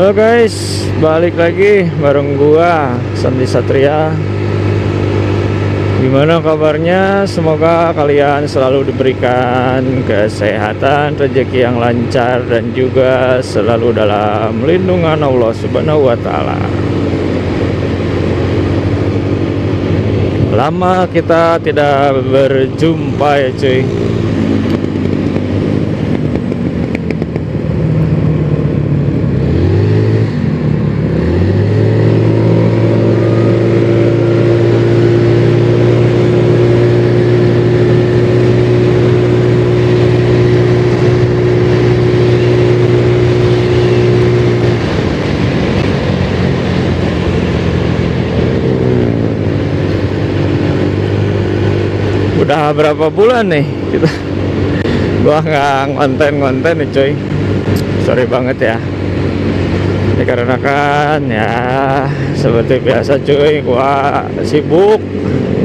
Halo guys, balik lagi bareng gua Sandi Satria. Gimana kabarnya? Semoga kalian selalu diberikan kesehatan, rezeki yang lancar, dan juga selalu dalam lindungan Allah Subhanahu wa Ta'ala. Lama kita tidak berjumpa ya cuy. Udah berapa bulan nih gua nggak konten nih cuy. Sorry banget ya. Dikarenakan ya seperti biasa cuy, gua sibuk,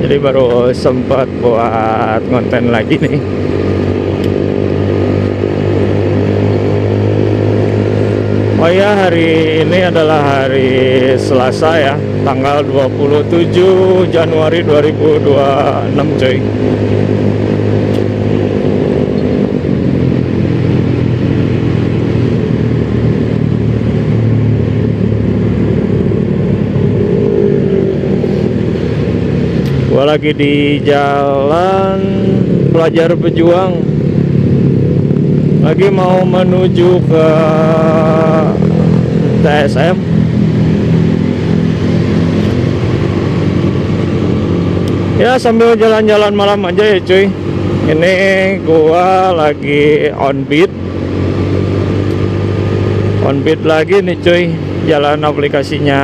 jadi baru sempat buat konten lagi nih. Oh ya, hari ini adalah hari Selasa ya, tanggal 27 Januari 2026 cuy. Gua lagi di jalan Pelajar Pejuang, lagi mau menuju ke TSM. Ya sambil jalan-jalan malam aja ya cuy. Ini gua lagi on beat lagi nih cuy. Jalan aplikasinya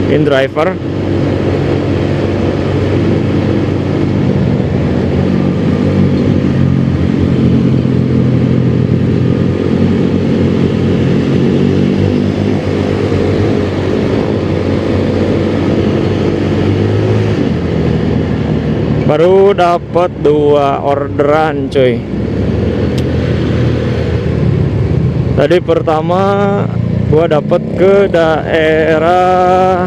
InDriver. Baru dapat 2 orderan cuy. Tadi pertama gua dapat ke daerah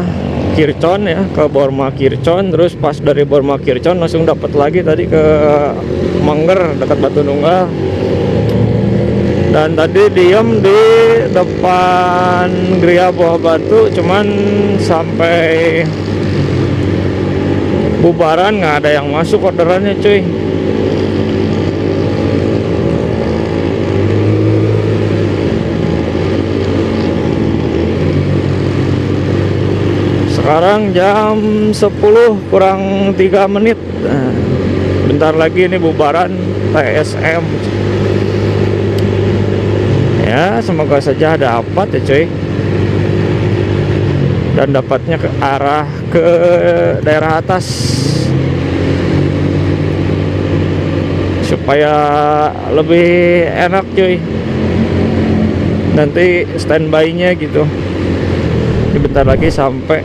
Kircon ya, ke Borma Kircon. Terus pas dari Borma Kircon langsung dapat lagi tadi ke Mangger dekat Batu Nunggal. Dan tadi diem di depan Gria Buah Batu, cuman sampai bubaran nggak ada yang masuk orderannya cuy. Sekarang jam 10 kurang 3 menit. Nah, bentar lagi ini bubaran TSM. Ya semoga saja dapat ya cuy. Dan dapatnya ke arah ke daerah atas supaya lebih enak cuy, nanti standby-nya gitu. Ini bentar lagi sampai.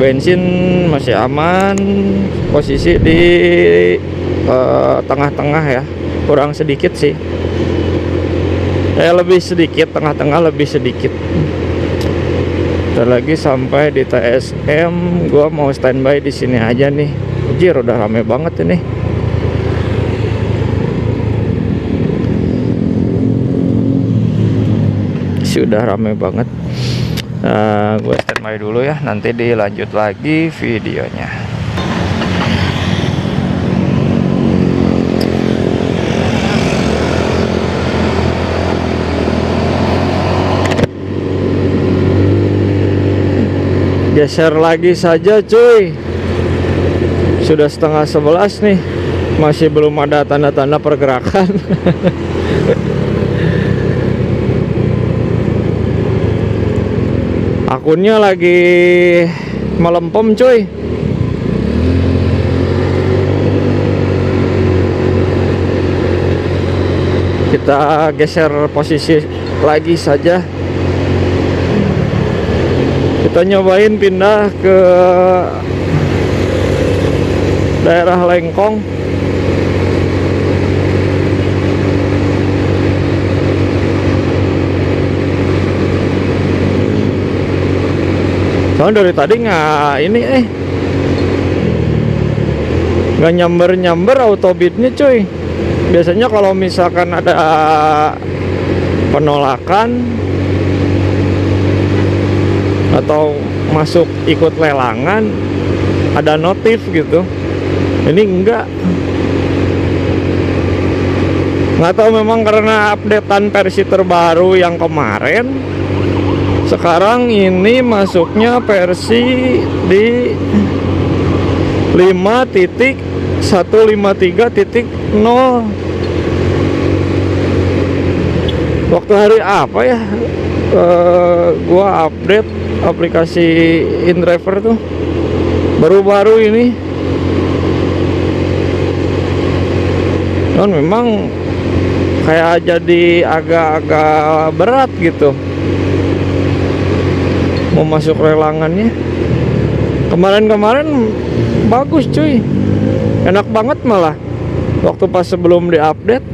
Bensin masih aman, posisi di tengah-tengah ya, kurang sedikit sih. Lebih sedikit, tengah-tengah lebih sedikit. Bentar lagi sampai di TSM. Gua mau standby di sini aja nih. Anjir, udah rame banget ini. Sudah rame banget. Gue standby dulu ya, nanti dilanjut lagi videonya. Geser lagi saja cuy. Sudah setengah 11 nih, masih belum ada tanda-tanda pergerakan. Akunnya lagi melempem cuy. Kita geser posisi lagi saja. Kita nyobain pindah ke daerah Lengkong. Soalnya dari tadi nggak nyamber auto beatnya cuy. Biasanya kalau misalkan ada penolakan atau masuk ikut lelangan ada notif gitu, ini nggak tahu memang karena updatean versi terbaru yang kemarin. Sekarang ini masuknya versi di 5.153.0. Waktu hari apa ya gua update aplikasi InDriver tuh baru-baru ini. Dan memang kayak jadi agak-agak berat gitu mau masuk relangannya. Kemarin bagus cuy, enak banget malah waktu pas sebelum diupdate.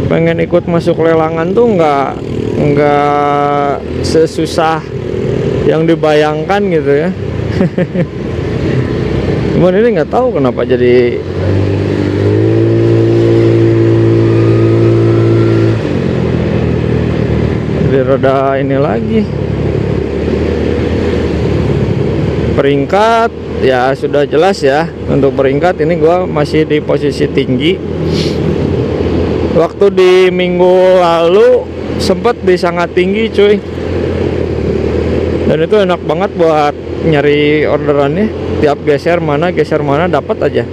Pengen ikut masuk lelangan tuh nggak sesusah yang dibayangkan gitu ya. Cuman ini nggak tahu kenapa jadi rada ini lagi. Peringkat ya sudah jelas ya. Untuk peringkat ini gua masih di posisi tinggi. Waktu di minggu lalu sempet di sangat tinggi cuy. Dan itu enak banget buat nyari orderannya. Tiap geser mana dapat aja.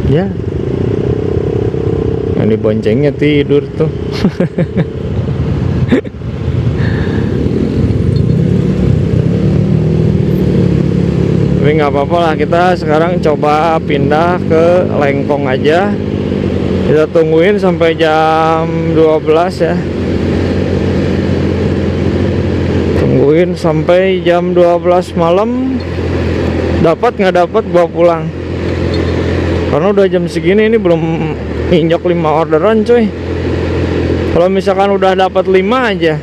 Ya, yang diboncengnya tidur tuh. Tapi nggak apa-apa lah, kita sekarang coba pindah ke Lengkong aja. Kita tungguin sampai jam 12 ya. Tungguin sampai jam 12 malam. Dapat nggak dapat gua pulang. Karena udah jam segini ini belum injak 5 orderan coy. Kalau misalkan udah dapat 5 aja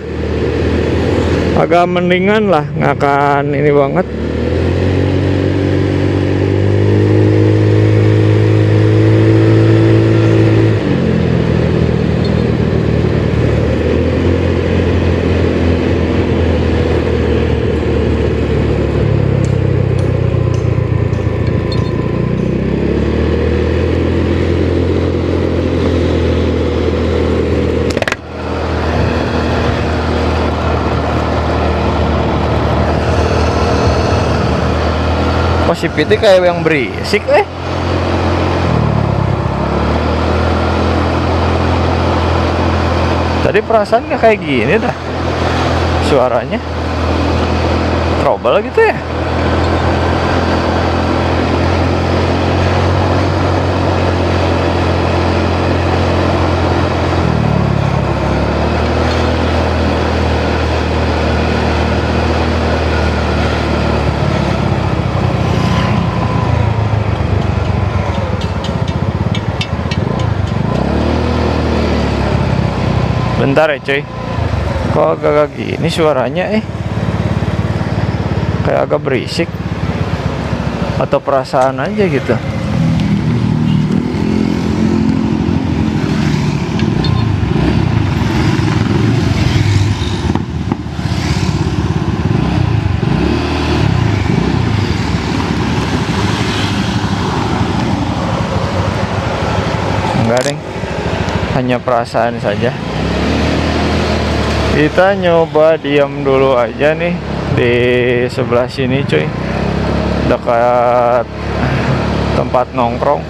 agak mendingan lah, nggak akan ini banget. Si Piti kayak yang berisik Tadi perasaan gak kayak gini dah suaranya. Trouble gitu ya. Bentar ya cuy, kok agak gini suaranya kayak agak berisik. Atau perasaan aja gitu. Enggak deng, hanya perasaan saja. Kita nyoba diam dulu aja nih di sebelah sini cuy, dekat tempat nongkrong.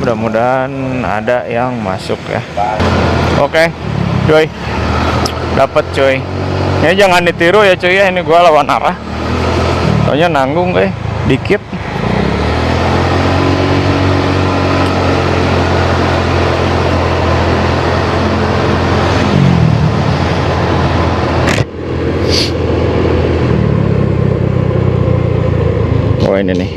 mudah-mudahan ada yang masuk ya. Oke cuy, dapat cuy. Ini jangan ditiru ya cuy ya, ini gua lawan arah soalnya nanggung dikit. Oh ini nih.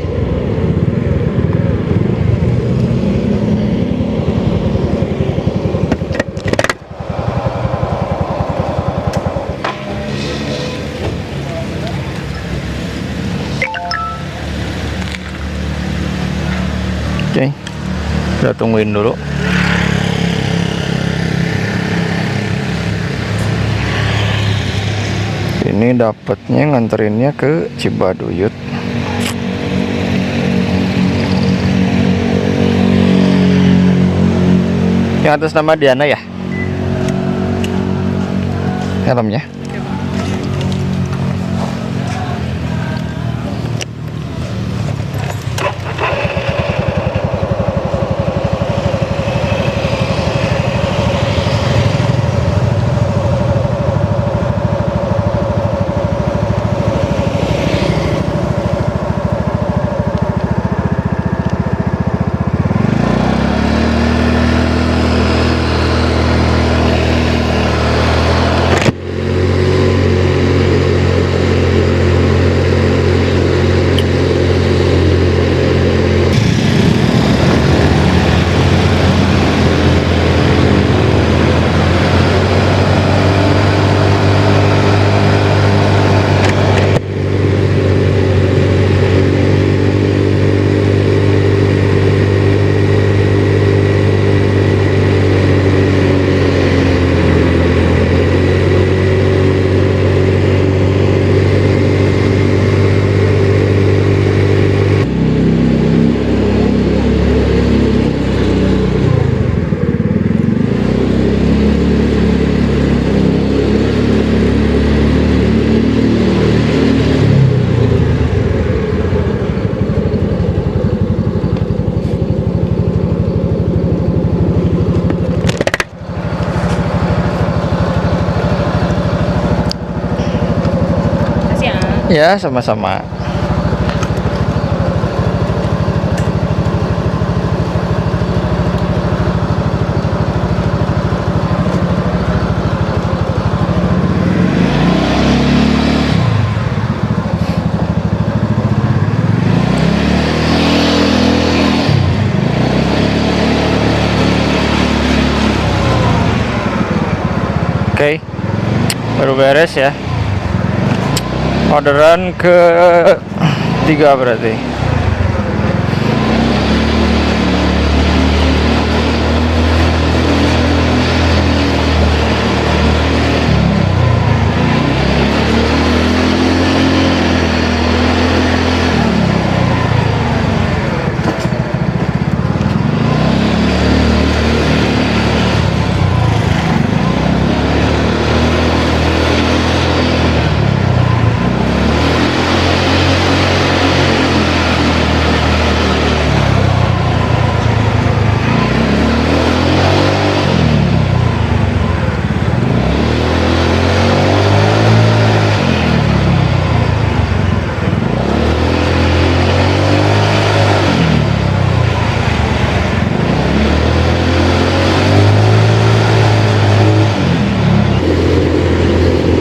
Oke, kita tungguin dulu. Ini dapatnya nganterinnya ke Cibaduyut. Yang atas nama Diana ya? Helmnya. Ya, sama-sama. Oke, baru beres ya. Orderan ke 3 berarti.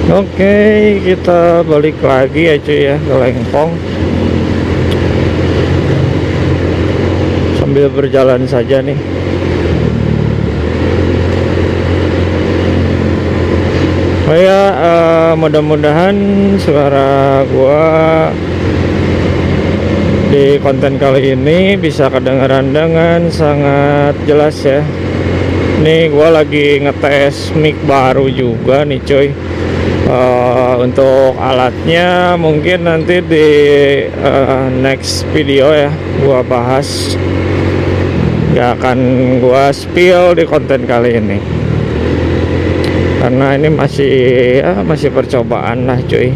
Oke, kita balik lagi ya cuy ya ke Lengpong. Sambil berjalan saja nih. Oh ya, mudah-mudahan suara gua di konten kali ini bisa kedengaran dengan sangat jelas ya. Nih gua lagi ngetes mic baru juga nih cuy. Untuk alatnya mungkin nanti di next video ya gua bahas, gak akan gua spill di konten kali ini karena ini masih percobaan lah cuy,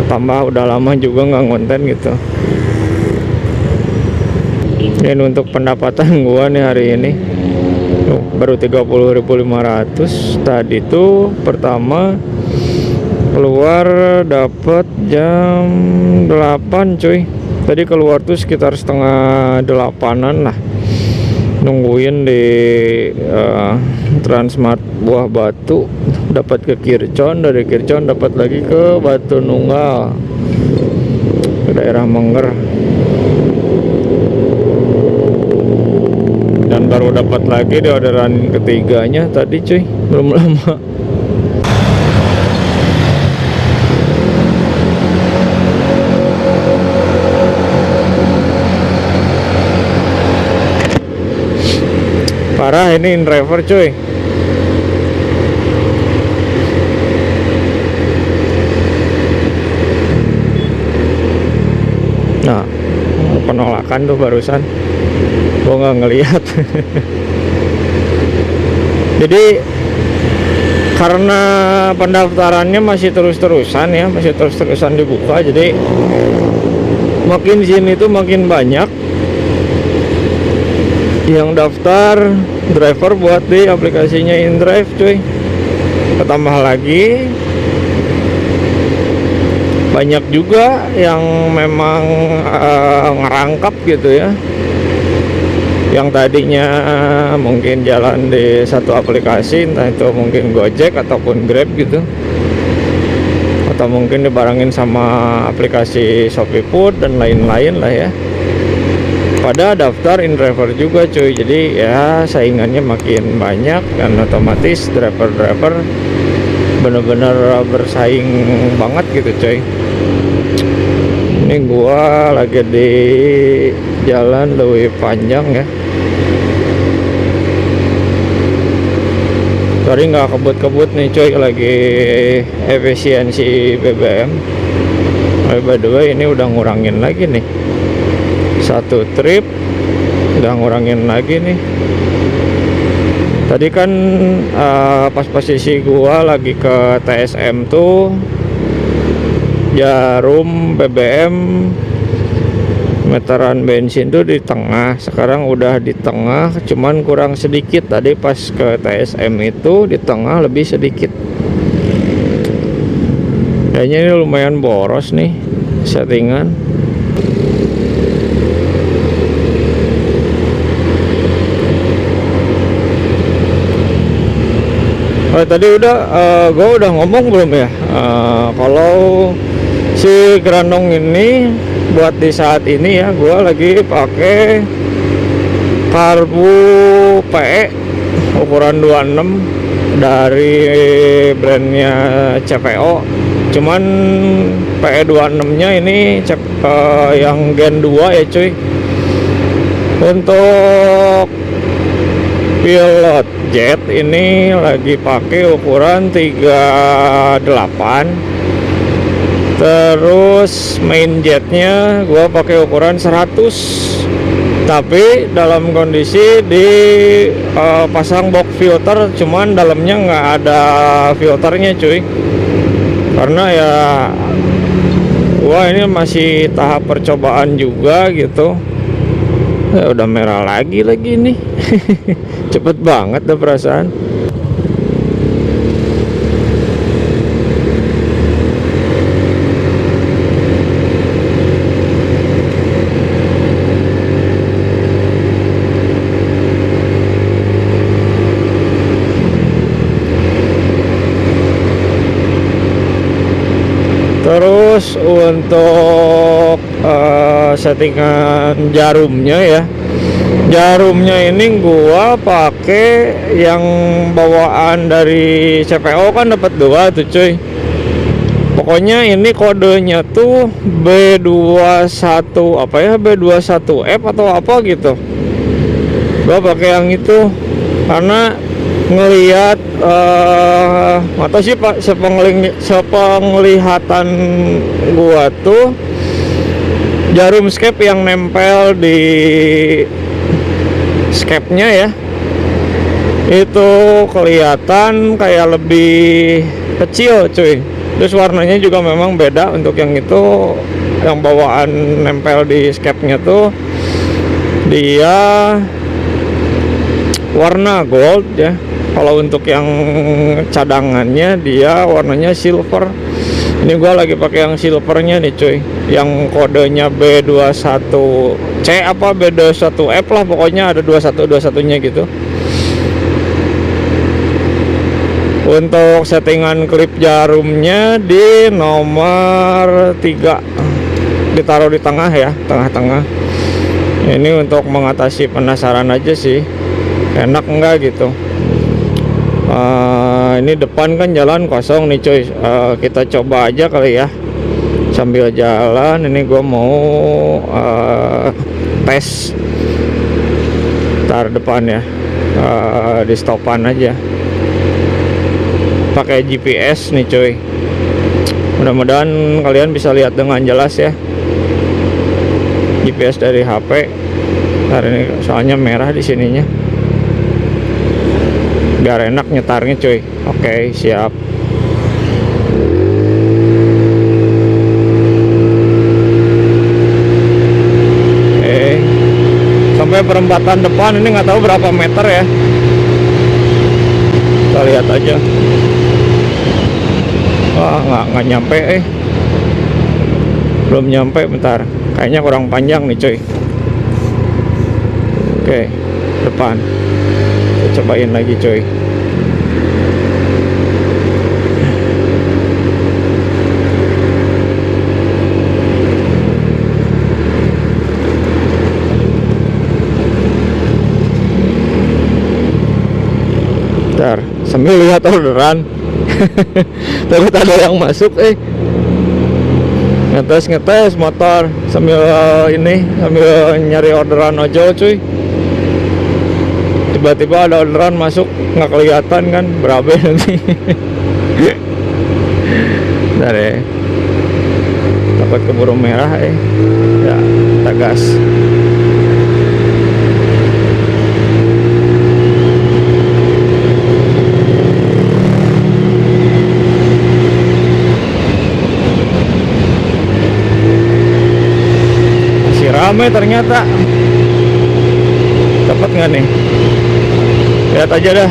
tambah udah lama juga nggak konten gitu Dan untuk pendapatan gua nih hari ini baru 30.500. Tadi tuh pertama keluar dapat jam 8 cuy. Tadi keluar tuh sekitar setengah 8-an lah, nungguin di Transmart Buah Batu, dapat ke Kircon, dari Kircon dapat lagi ke Batu Nunggal, ke daerah Mengger, dan baru dapat lagi di orderan ketiganya tadi cuy, belum lama. Parah ini in driver cuy. Nah, penolakan tuh barusan gua nggak ngelihat. Jadi karena pendaftarannya masih terus-terusan ya, masih terus-terusan dibuka, jadi makin sini tuh makin banyak yang daftar driver buat di aplikasinya InDrive cuy. Ketambah lagi banyak juga yang memang ngerangkap gitu ya, yang tadinya mungkin jalan di satu aplikasi, entah itu mungkin Gojek ataupun Grab gitu, atau mungkin dibarengin sama aplikasi Shopee Food dan lain-lain lah ya, pada daftar InDriver juga cuy. Jadi ya saingannya makin banyak, dan otomatis driver-driver bener-bener bersaing banget gitu cuy. Ini gua lagi di Jalan Lewi Panjang ya. Sorry nggak kebut-kebut nih cuy, lagi efisiensi BBM. By the way ini udah ngurangin lagi nih, satu trip udah ngurangin lagi nih. Tadi kan pas posisi gua lagi ke TSM tuh jarum BBM meteran bensin tuh di tengah, sekarang udah di tengah, cuman kurang sedikit. Tadi pas ke TSM itu di tengah lebih sedikit. Kayaknya ini lumayan boros nih settingan. Tadi gue udah ngomong belum ya, kalau si Grandong ini buat di saat ini ya, gue lagi pakai karbu PE ukuran 26 dari brandnya CPO. Cuman PE 26 nya ini yang Gen 2 ya cuy. Untuk pilot jet ini lagi pakai ukuran 38. Terus main jetnya gua pakai ukuran 100. Tapi dalam kondisi di pasang box filter, cuman dalamnya nggak ada filternya cuy. Karena ya gua ini masih tahap percobaan juga gitu. Ya udah merah lagi nih. Cepet banget dah perasaan. Terus untuk settingan jarumnya ya, jarumnya ini gua pakai yang bawaan dari CPO, kan dapat 2 tuh cuy. Pokoknya ini kodenya tuh B21 apa ya, B21F atau apa gitu. Gua pakai yang itu karena ngelihat atau sih pak sepenglihatan gua tuh jarum skep yang nempel di skepnya ya, itu kelihatan kayak lebih kecil cuy. Terus warnanya juga memang beda untuk yang itu, yang bawaan nempel di skepnya tuh Dia warna gold ya. Kalau untuk yang cadangannya dia warnanya silver. Ini gua lagi pakai yang silvernya nih cuy, yang kodenya B21C apa B21F lah, pokoknya ada 21 nya gitu. Untuk settingan klip jarumnya di nomor 3, ditaruh di tengah ya, tengah-tengah. Ini untuk mengatasi penasaran aja sih, enak enggak gitu. Ini depan kan jalan kosong nih cuy, kita coba aja kali ya sambil jalan. Ini gue mau tes tar depan ya, di stopan aja pakai GPS nih cuy. Mudah-mudahan kalian bisa lihat dengan jelas ya GPS dari HP. Ntar ini soalnya merah di sininya, biar enak nyetarnya cuy. Oke, siap. Oke, sampai perempatan depan ini nggak tahu berapa meter ya, kita lihat aja. Wah, nggak nyampe, belum nyampe. Bentar, kayaknya kurang panjang nih cuy. Oke, depan kita cobain lagi cuy. Bentar, sambil lihat orderan. Takut ada yang masuk. Ngetes motor sambil sambil nyari orderan ojol cuy. Tiba-tiba ada orderan masuk, nggak kelihatan kan, berabe nanti. Bentar ya, takut keburu merah ya, kita gas. Masih ramai ternyata. Dapat nggak nih? Lihat aja dah.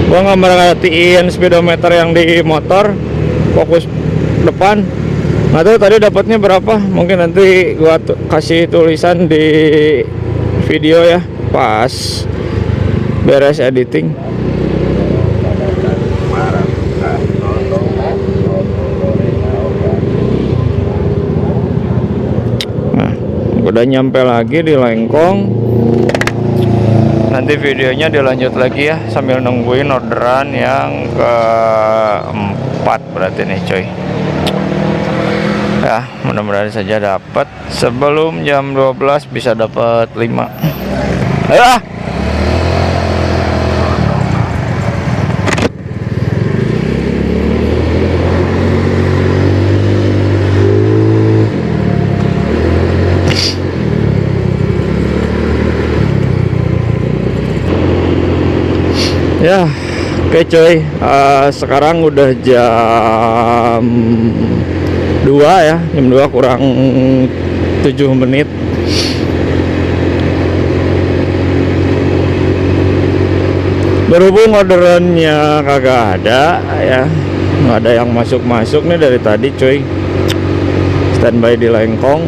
Gua nggak merhatiin speedometer yang di motor, fokus depan. Nggak tahu tadi dapatnya berapa. Mungkin nanti gua kasih tulisan di video ya pas beres editing. Udah nyampe lagi di Lengkong. Nanti videonya dilanjut lagi ya sambil nungguin orderan yang keempat berarti nih coy. Ya, mudah-mudahan saja dapat sebelum jam 12, bisa dapat 5. Ayo. Ya, oke coy, sekarang udah jam 2 ya, jam 2 kurang 7 menit. Berhubung orderannya kagak ada ya, nggak ada yang masuk nih dari tadi cuy, standby di Lengkong.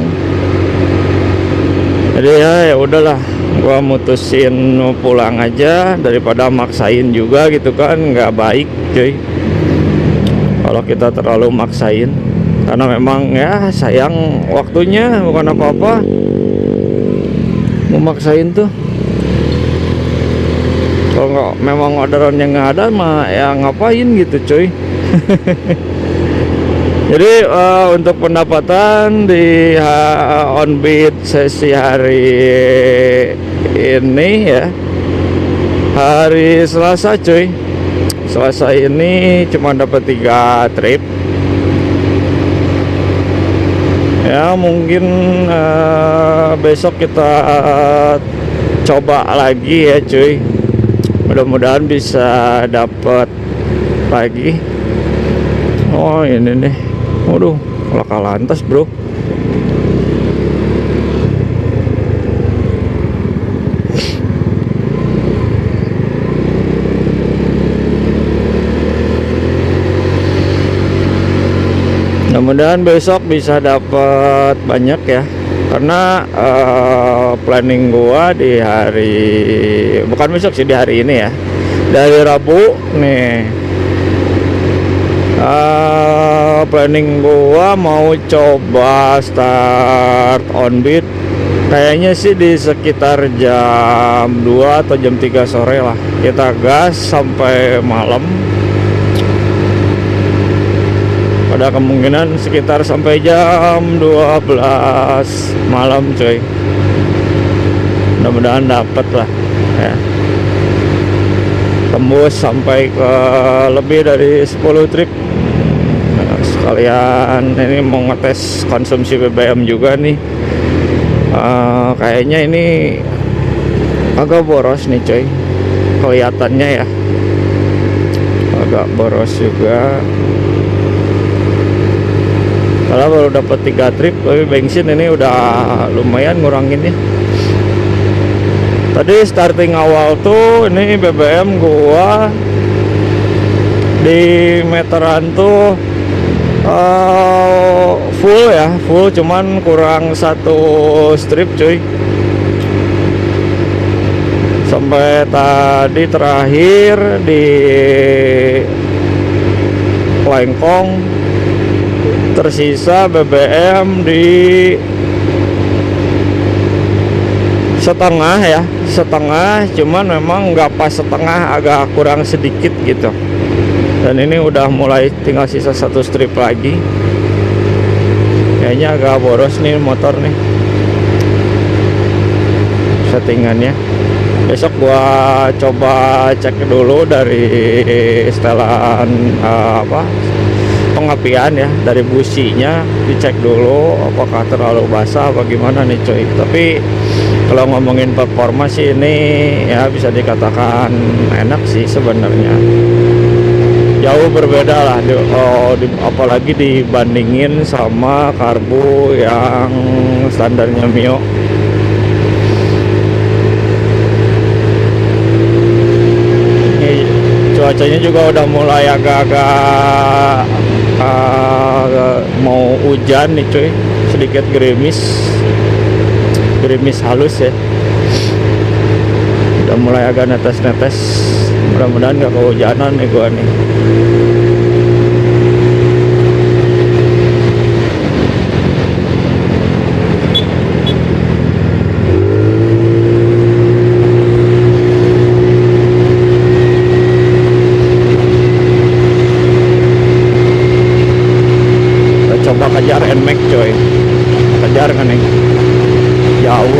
Jadi ya udahlah, gua mutusin pulang aja daripada maksain juga gitu kan, nggak baik cuy kalau kita terlalu maksain, karena memang ya sayang waktunya, bukan apa-apa memaksain tuh. Kalau nggak memang orderan yang nggak ada mah ya ngapain gitu cuy. Jadi untuk pendapatan di Onbit sesi hari ini ya, hari Selasa cuy, Selasa ini cuma dapat 3 trip ya. Mungkin besok kita coba lagi ya cuy, mudah-mudahan bisa dapat lagi. Oh ini nih, waduh, laka lantas bro. Mudah-mudahan besok bisa dapat banyak ya, karena planning gua di hari, bukan besok sih, di hari ini ya, dari Rabu nih. Planning gua mau coba start on beat kayaknya sih di sekitar jam 2 atau jam 3 sore lah. Kita gas sampai malam. Pada kemungkinan sekitar sampai jam 12 malam coy. Mudah-mudahan dapat lah ya. Tembus sampai ke lebih dari 10 trip. Nah, sekalian ini mau ngetes konsumsi BBM juga nih. Kayaknya ini agak boros nih coy, kelihatannya ya, agak boros juga. Kalau baru dapat 3 trip, tapi bensin ini udah lumayan ngurangin ya. Tadi starting awal tuh ini BBM gua di meteran tuh full ya, full, cuman kurang 1 strip cuy. Sampai tadi terakhir di Lengkong tersisa BBM di setengah ya, setengah, cuman memang nggak pas setengah, agak kurang sedikit gitu. Dan ini udah mulai tinggal sisa 1 strip lagi. Kayaknya agak boros nih motor nih settingannya. Besok gua coba cek dulu dari setelan pengapian ya, dari businya dicek dulu apakah terlalu basah apa gimana nih coy. Tapi kalau ngomongin performa sih ini ya bisa dikatakan enak sih sebenarnya. Jauh berbeda lah apalagi dibandingin sama karbu yang standarnya Mio. Ini cuacanya juga udah mulai agak-agak mau hujan nih cuy, sedikit gerimis halus ya, udah mulai agak netes-netes. Mudah-mudahan gak kehujanan nih gua nih. Kita coba kejar NMAX coy, kejar kan nih, jauh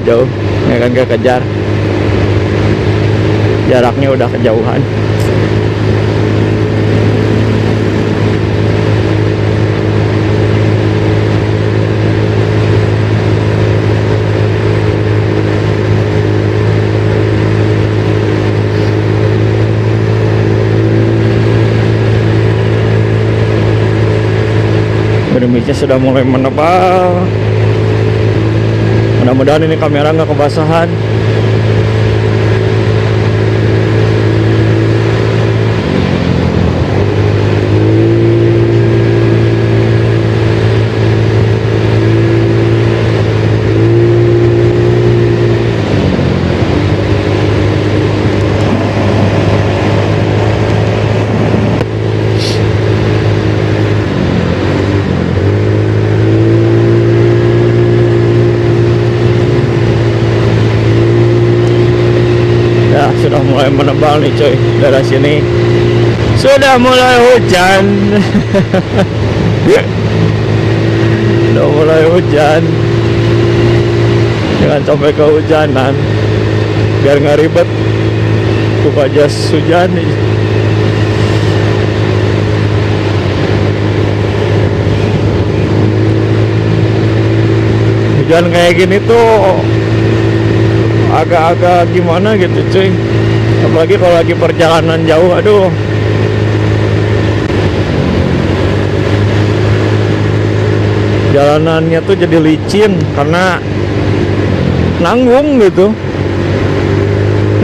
jauh ya kan, gak kejar, jaraknya udah kejauhan. Gerimisnya sudah mulai menebal. Mudah-mudahan ini kamera nggak kebasahan. Sudah mulai menebal nih coy, daerah sini sudah mulai hujan. Sudah mulai hujan, jangan sampai kehujanan biar nggak ribet buka jas hujan nih. Hujan kayak gini tuh agak-agak gimana gitu cuy, apalagi kalau lagi perjalanan jauh. Aduh, jalanannya tuh jadi licin karena nanggung gitu,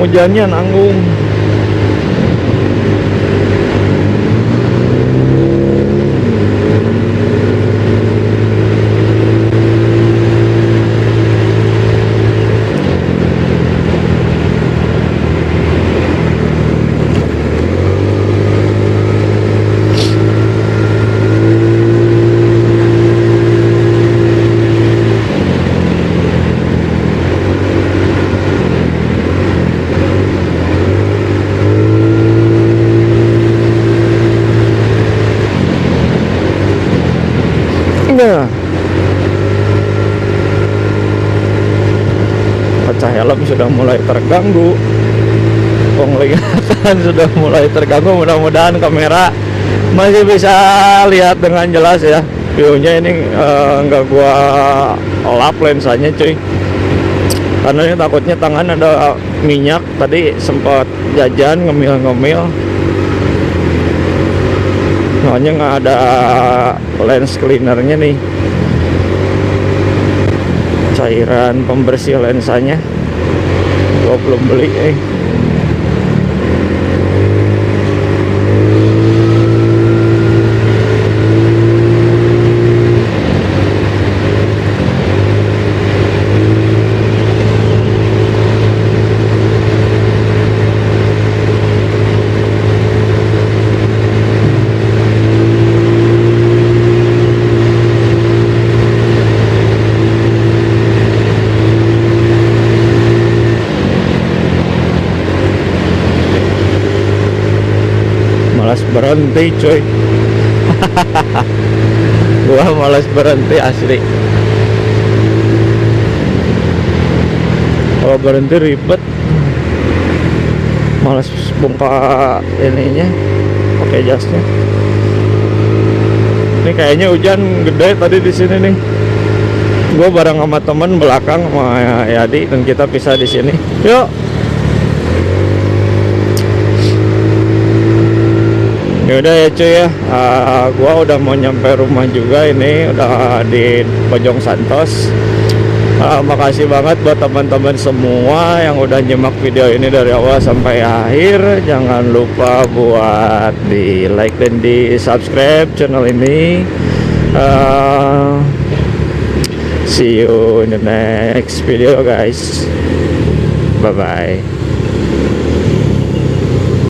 hujannya nanggung. helm sudah mulai terganggu, penglihatan sudah mulai terganggu. Mudah-mudahan kamera masih bisa lihat dengan jelas ya. Viewnya ini nggak gua lap lensanya cuy, karena ini takutnya tangan ada minyak. Tadi sempat jajan ngemil-ngemil, soalnya nggak ada lens cleanernya nih, cairan pembersih lensanya gua belum beli malas berhenti cuy. Gua malas berhenti asli, kalau berhenti ribet, malas buka ininya, pakai jasnya. Ini kayaknya hujan gede tadi di sini nih. Gua bareng sama temen belakang sama Yadi, dan kita pisah di sini. Yuk. Yaudah ya cuy ya, gua udah mau nyampe rumah juga, ini udah di Bojong Santos. Makasih banget buat teman-teman semua yang udah nyimak video ini dari awal sampai akhir. Jangan lupa buat di like dan di subscribe channel ini. See you in the next video guys, bye bye.